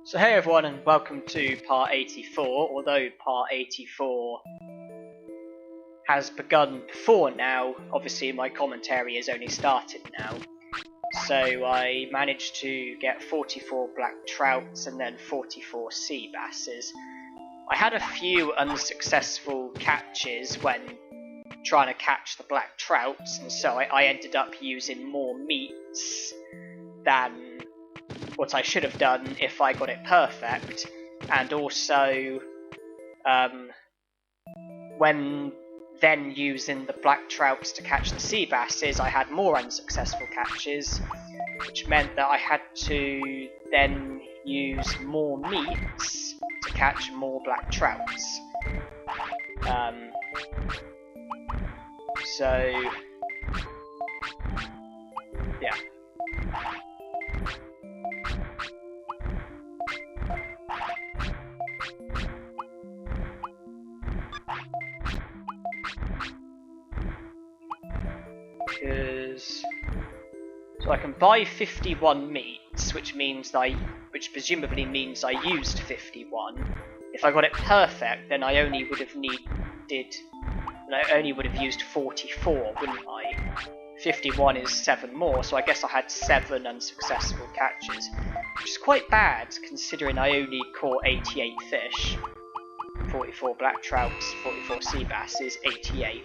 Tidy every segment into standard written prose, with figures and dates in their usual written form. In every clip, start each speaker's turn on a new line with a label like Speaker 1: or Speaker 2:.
Speaker 1: So hey everyone and welcome to part 84, although part 84 has begun before now. Obviously my commentary has only started now. So I managed to get 44 black trouts and then 44 sea basses. I had a few unsuccessful catches when trying to catch the black trouts, and so I ended up using more meats than what I should have done if I got it perfect. And also when then using the black trouts to catch the sea basses, I had more unsuccessful catches, which meant that I had to then use more meats to catch more black trouts. So yeah. So I can buy 51 meats, which presumably means I used 51. If I got it perfect, then I only would have used 44, wouldn't I? 51 is 7 more, so I guess I had 7 unsuccessful catches. which is quite bad considering I only caught 88 fish. 44 black trouts, 44 sea basses, 88.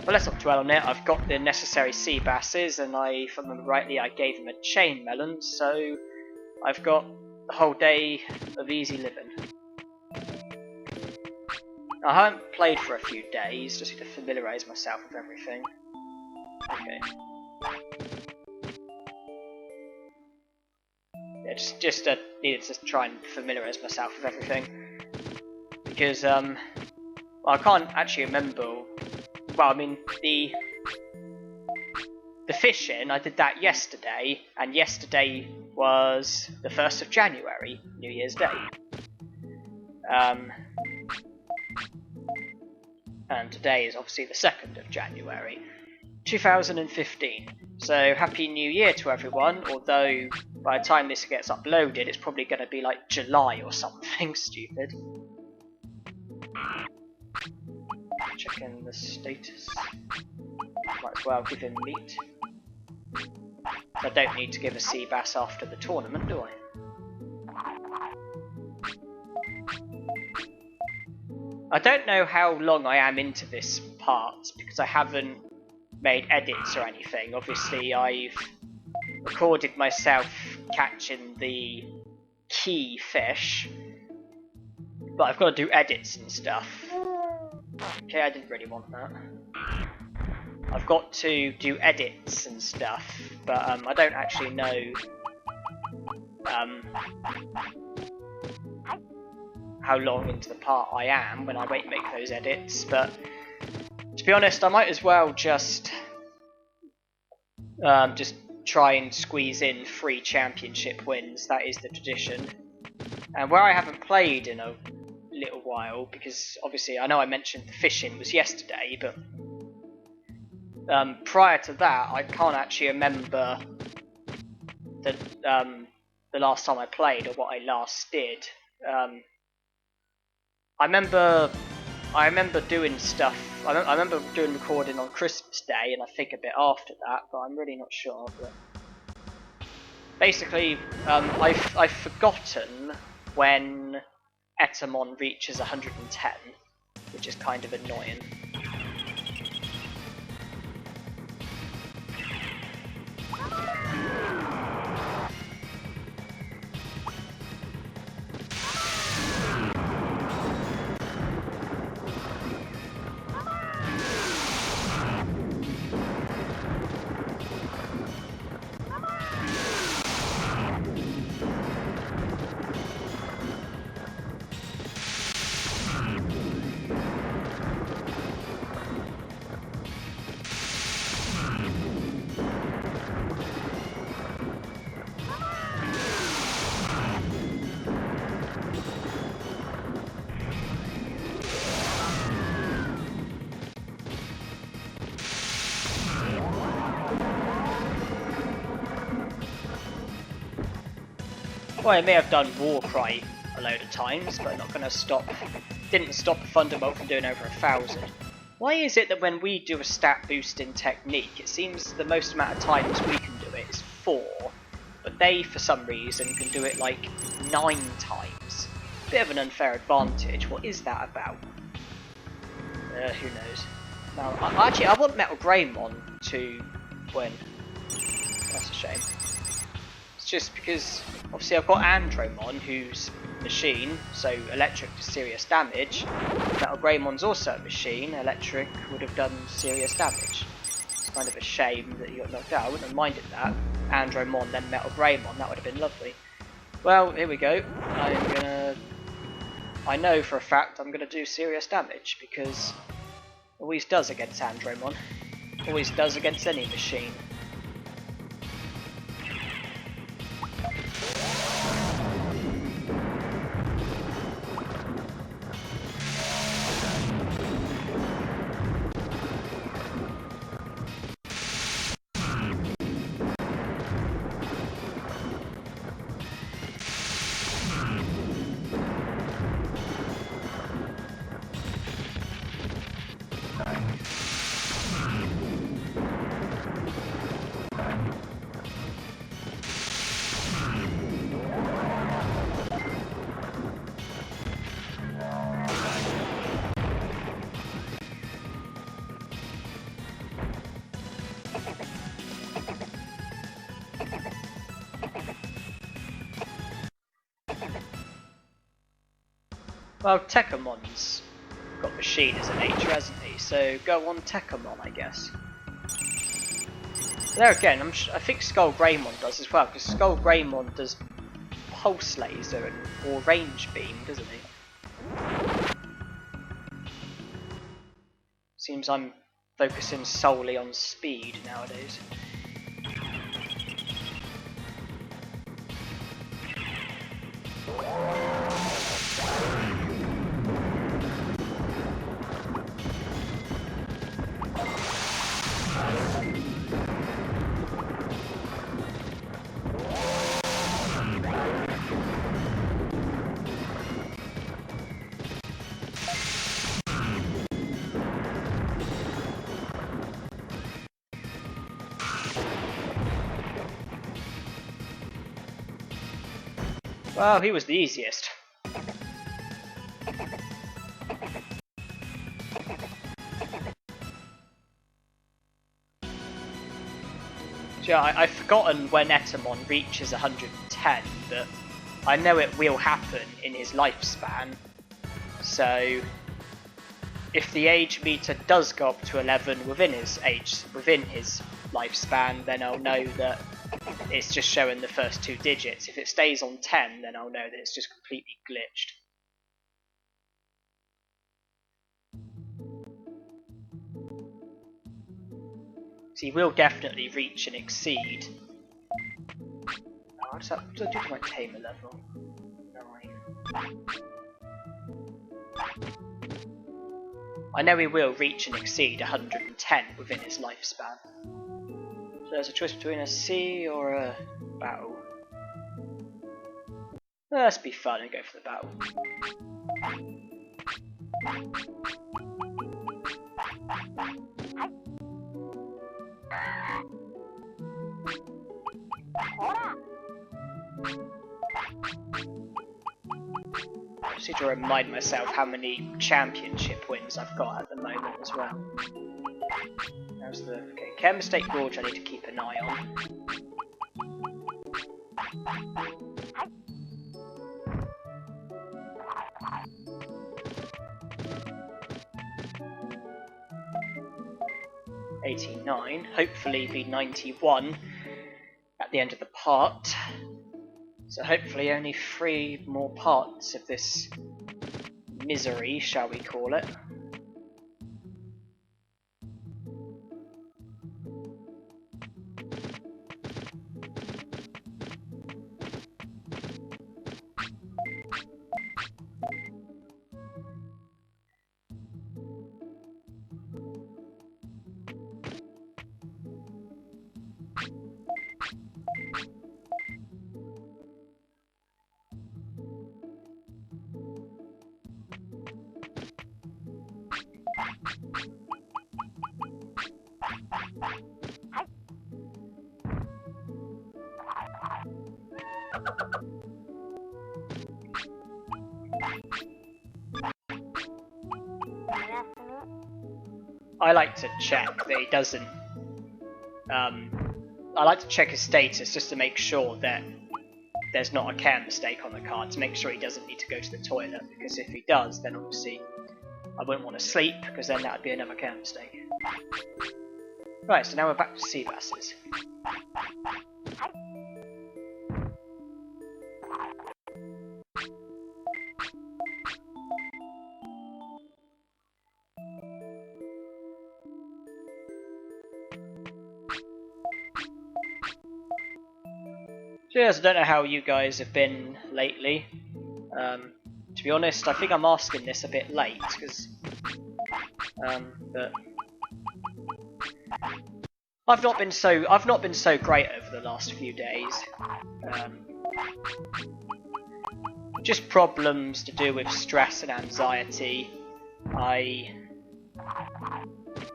Speaker 1: But let's not dwell on it. I've got the necessary sea basses, and if I remember rightly, I gave them a chain melon, so I've got the whole day of easy living. I haven't played for a few days, just to familiarise myself with everything. Okay. Yeah, just needed to try and familiarise myself with everything. Because, well, I can't actually remember. Well, I mean, the fishing, I did that yesterday, and yesterday was the 1st of January, New Year's Day. And today is obviously the 2nd of January, 2015. So, Happy New Year to everyone, although by the time this gets uploaded, it's probably going to be like July or something stupid. Checking the status. Might as well give him meat. I don't need to give a sea bass after the tournament, do I? I don't know how long I am into this part because I haven't made edits or anything. Obviously, I've recorded myself catching the key fish, but I've got to do edits and stuff. Okay, I didn't really want that. I've got to do edits and stuff, but I don't actually know how long into the part I am when I make those edits, but to be honest, I might as well just try and squeeze in 3 championship wins. That is the tradition. And where I haven't played in a little while, because obviously I know I mentioned the fishing was yesterday, but prior to that I can't actually remember the last time I played or what I last did. I remember doing stuff. I remember doing recording on Christmas Day, and I think a bit after that, but I'm really not sure. But basically, I've forgotten when Etamon reaches 110, which is kind of annoying. Well, I may have done Warcry a load of times, but not going to stop. Didn't stop a Thunderbolt from doing over 1,000. Why is it that when we do a stat boosting technique, it seems the most amount of times we can do it is 4, but they, for some reason, can do it like 9 times? Bit of an unfair advantage. What is that about? Who knows? Now, actually, I want Metal Greymon to win. That's a shame. It's just because, obviously, I've got Andromon, who's machine, so electric does serious damage. Metal Greymon's also a machine, electric would have done serious damage. It's kind of a shame that he got knocked out. I wouldn't have minded that. Andromon, then Metal Greymon, that would have been lovely. Well, here we go. I know for a fact I'm gonna do serious damage, because it always does against Andromon. Always does against any machine. Well, Techamon's got machine as a nature, hasn't he? So go on Techamon, I guess. But there again, I think Skull Greymon does as well, because Skull Greymon does pulse laser or range beam, doesn't he? Seems I'm focusing solely on speed nowadays. Well, he was the easiest. Yeah, I've forgotten when Etamon reaches 110, but I know it will happen in his lifespan. So, if the age meter does go up to 11 within his lifespan, then I'll know that it's just showing the first 2 digits. If it stays on 10, then I'll know that it's just completely glitched. So he will definitely reach and exceed. Oh, what does I do to my tamer level? 9. I know he will reach and exceed 110 within his lifespan. So there's a choice between a sea or a battle. Let's be fun and go for the battle. I just need to remind myself how many championship wins I've got at the moment as well. There's the Care Mistake Gorge I need to keep an eye on. '89, hopefully be 91 at the end of the part. So hopefully only 3 more parts of this misery, shall we call it. I like to check that he doesn't. I like to check his status just to make sure that there's not a care mistake on the card, to make sure he doesn't need to go to the toilet, because if he does, then obviously I wouldn't want to sleep, because then that would be another care mistake. Right, so now we're back to sea basses. Cheers, I don't know how you guys have been lately. To be honest, I think I'm asking this a bit late, because but I've not been so great over the last few days. Just problems to do with stress and anxiety. I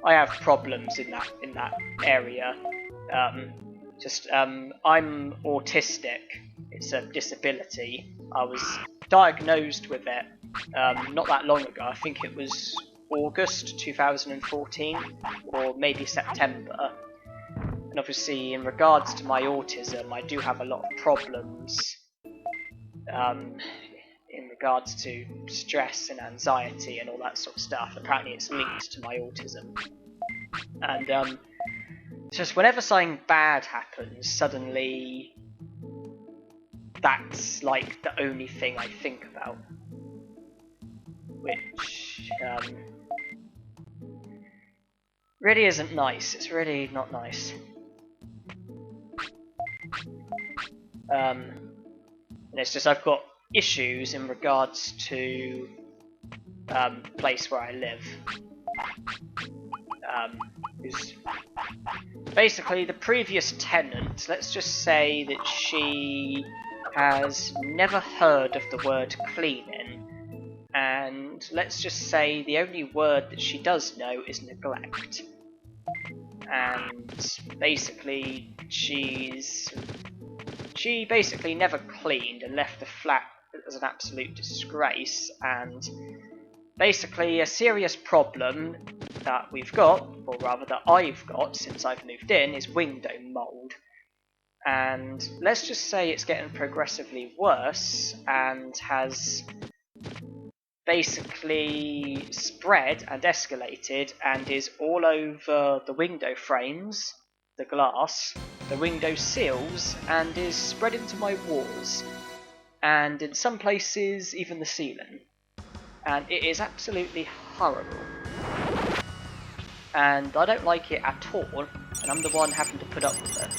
Speaker 1: have problems in that area. I'm autistic. It's a disability. I was diagnosed with it not that long ago. I think it was August 2014 or maybe September. And obviously, in regards to my autism, I do have a lot of problems in regards to stress and anxiety and all that sort of stuff. Apparently it's linked to my autism. And it's just whenever something bad happens, suddenly that's like the only thing I think about. Which really isn't nice. It's really not nice. And it's just I've got issues in regards to the place where I live. Is basically the previous tenant, let's just say that she has never heard of the word cleaning, and let's just say the only word that she does know is neglect. And basically she basically never cleaned and left the flat as an absolute disgrace, and basically a serious problem that we've got, or rather that I've got since I've moved in, is window mould. And let's just say it's getting progressively worse and has basically spread and escalated and is all over the window frames, the glass, the window sills, and is spread into my walls, and in some places even the ceiling. And it is absolutely horrible. And I don't like it at all, and I'm the one having to put up with it.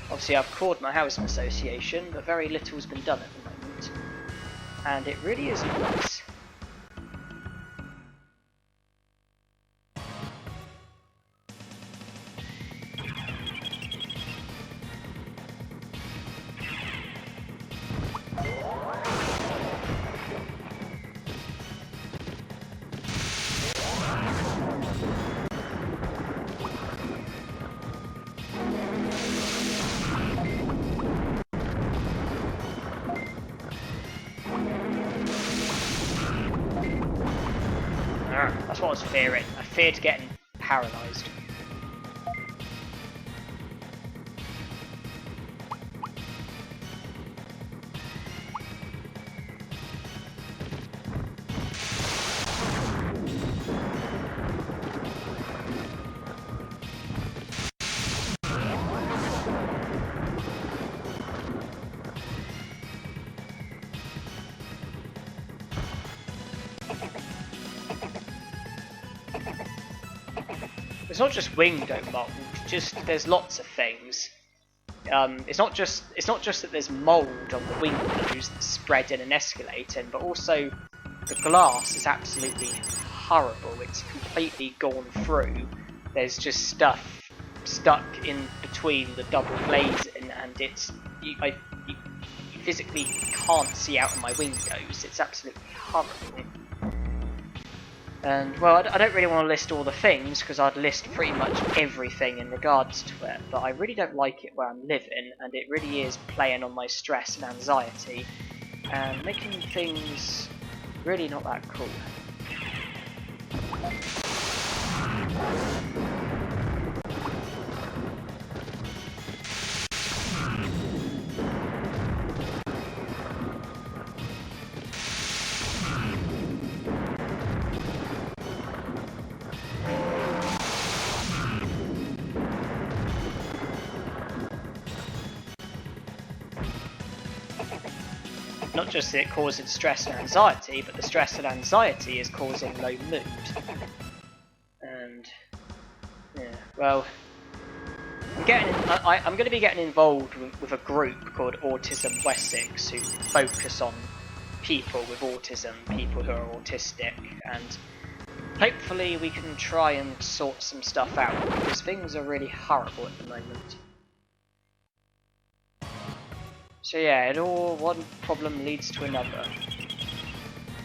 Speaker 1: Obviously I've called my housing association, but very little's been done at the moment. And it really isn't nice. That's what I was fearing. I feared getting paralysed. It's not just window mould, just there's lots of things. It's not just that there's mould on the windows that's spreading and escalating, but also the glass is absolutely horrible. It's completely gone through. There's just stuff stuck in between the double glazing, and it's you physically can't see out of my windows. It's absolutely horrible. And, well, I don't really want to list all the things, because I'd list pretty much everything in regards to it, but I really don't like it where I'm living, and it really is playing on my stress and anxiety, and making things really not that cool. Not just that it causes stress and anxiety, but the stress and anxiety is causing low mood. And yeah, well, I'm going to be getting involved with a group called Autism Wessex, who focus on people with autism, people who are autistic, and hopefully we can try and sort some stuff out, because things are really horrible at the moment. So yeah, one problem leads to another.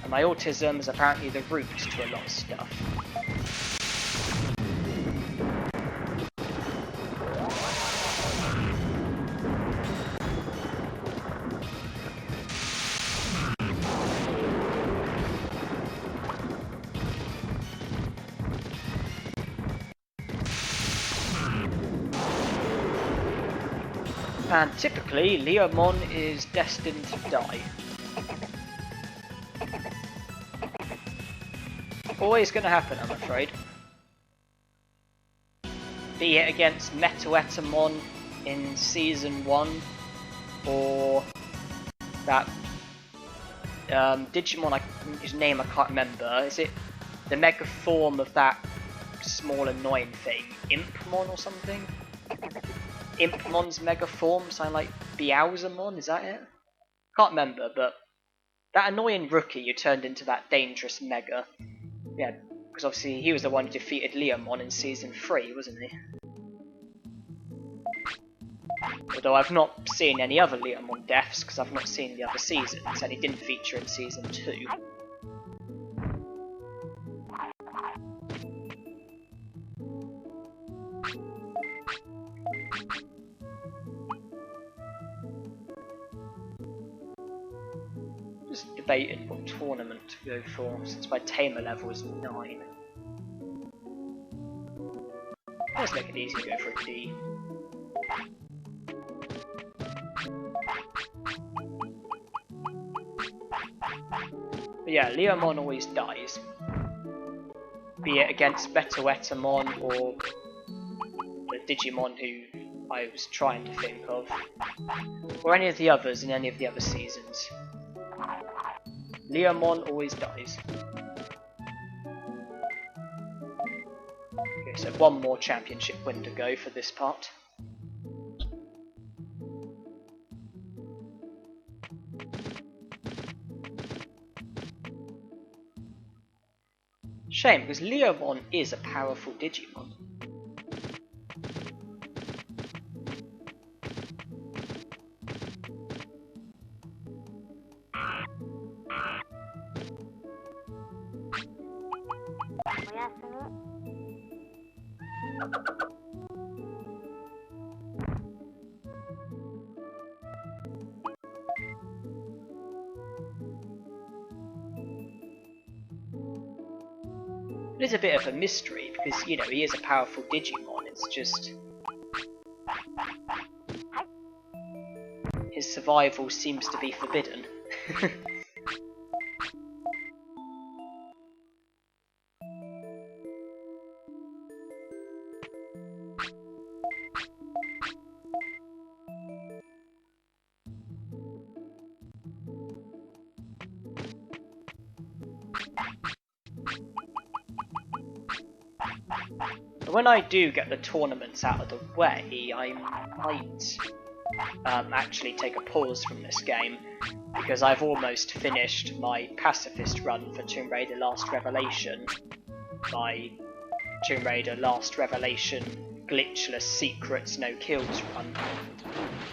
Speaker 1: And my autism is apparently the root to a lot of stuff. And typically, Leomon is destined to die. always going to happen, I'm afraid. Be it against Monzaemon in Season 1, or that Digimon, his name I can't remember. Is it the mega form of that small annoying thing? Impmon or something? Impmon's mega form, something like Beauzemon, is that it? Can't remember, but that annoying rookie who turned into that dangerous mega. Yeah, because obviously he was the one who defeated Leomon in Season 3, wasn't he? Although I've not seen any other Leomon deaths, because I've not seen the other seasons, and he didn't feature in Season 2. Just debating what tournament to go for, since my tamer level is 9. Let's make it easy to go for a D. But yeah, Leomon always dies. Be it against Monzaemon or the Digimon who I was trying to think of, or any of the others in any of the other seasons. Leomon always dies. Okay, so one more championship win to go for this part. Shame, because Leomon is a powerful Digimon. It is a bit of a mystery because, you know, he is a powerful Digimon, it's just his survival seems to be forbidden. When I do get the tournaments out of the way, I might actually take a pause from this game, because I've almost finished my pacifist run for Tomb Raider Last Revelation, my Tomb Raider Last Revelation glitchless secrets no kills run,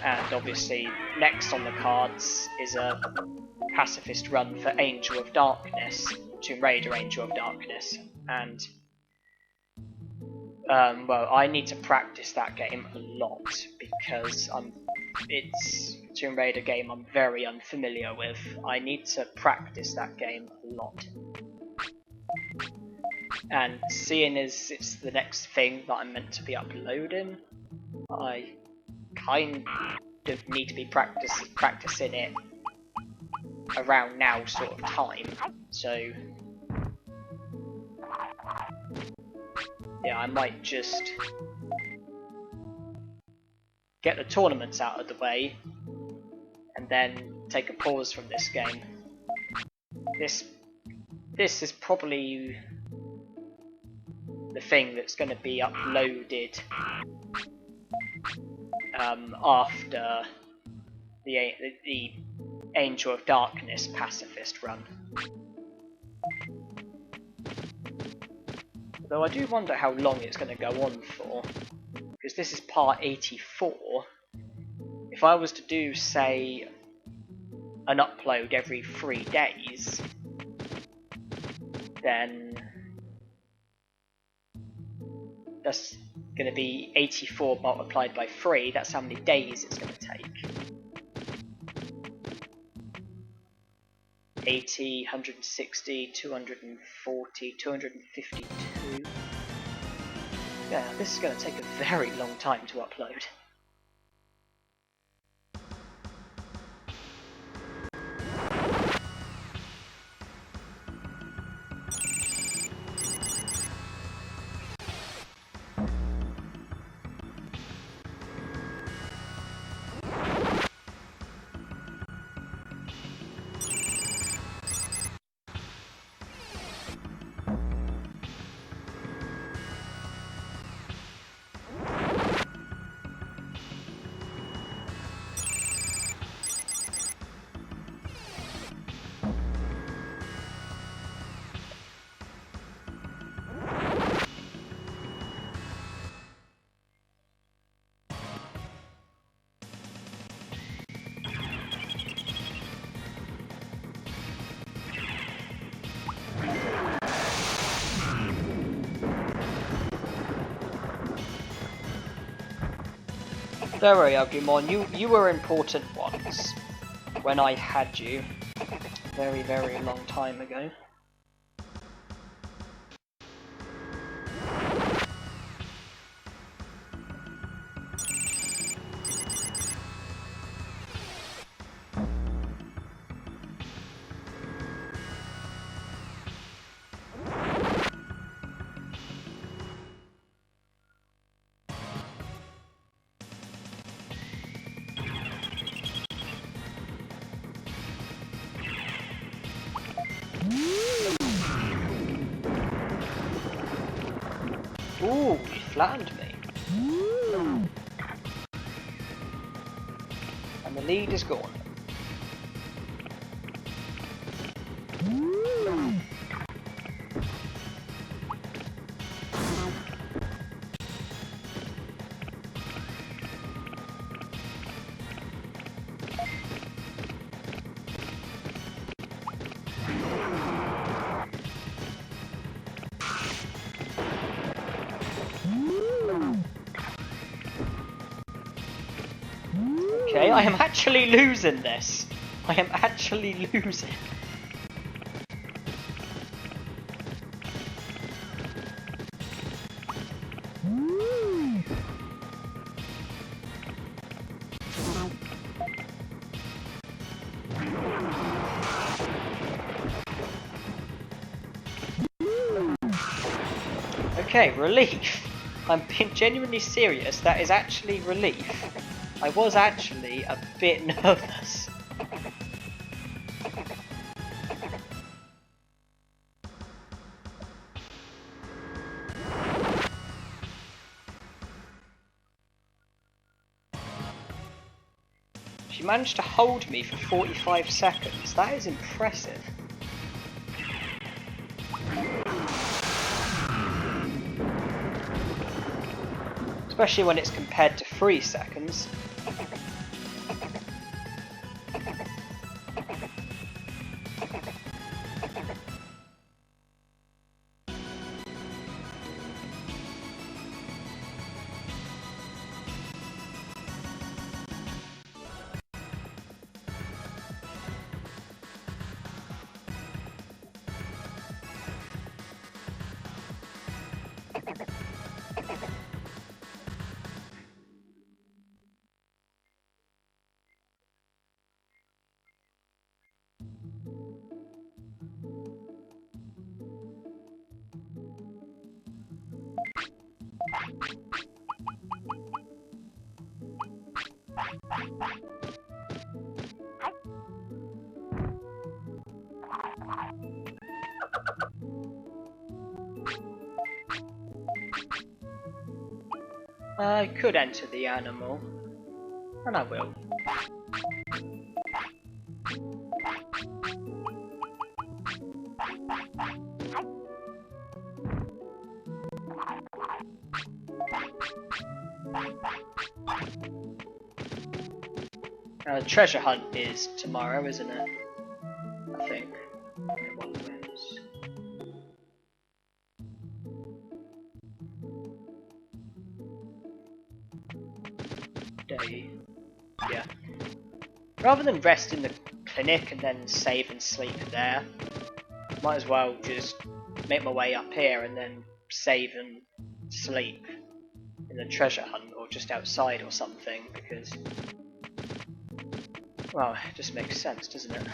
Speaker 1: and obviously next on the cards is a pacifist run for Angel of Darkness, Tomb Raider Angel of Darkness, and well, I need to practice that game a lot because it's a Tomb Raider game I'm very unfamiliar with. I need to practice that game a lot. And seeing as it's the next thing that I'm meant to be uploading, I kind of need to be practicing it around now sort of time. So yeah, I might just get the tournaments out of the way and then take a pause from this game. This is probably the thing that's going to be uploaded after the Angel of Darkness pacifist run. Though I do wonder how long it's going to go on for, because this is part 84. If I was to do, say, an upload every 3 days, then that's going to be 84 multiplied by 3, that's how many days it's going to take. 80, 160, 240, 252. Yeah, this is going to take a very long time to upload. Don't worry, Agumon, you were important once. When I had you. Very, very long time ago. Ooh, you flattened me. And the lead is gone. Okay, I am actually losing this. I am actually losing. Okay, relief. I'm being genuinely serious, that is actually relief. I was actually a bit nervous. She managed to hold me for 45 seconds, that is impressive. Especially when it's compared to 3 seconds. I could enter the animal, and I will. Treasure hunt is tomorrow, isn't it? I think. One wins. Day. Yeah. Rather than rest in the clinic and then save and sleep there, might as well just make my way up here and then save and sleep in the treasure hunt or just outside or something, because, well, it just makes sense, doesn't it?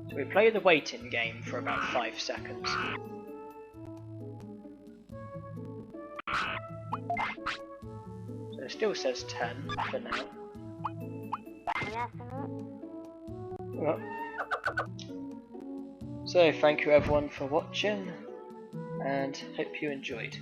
Speaker 1: So we play the waiting game for about 5 seconds. So it still says 10 for now. Well, so thank you everyone for watching, and hope you enjoyed.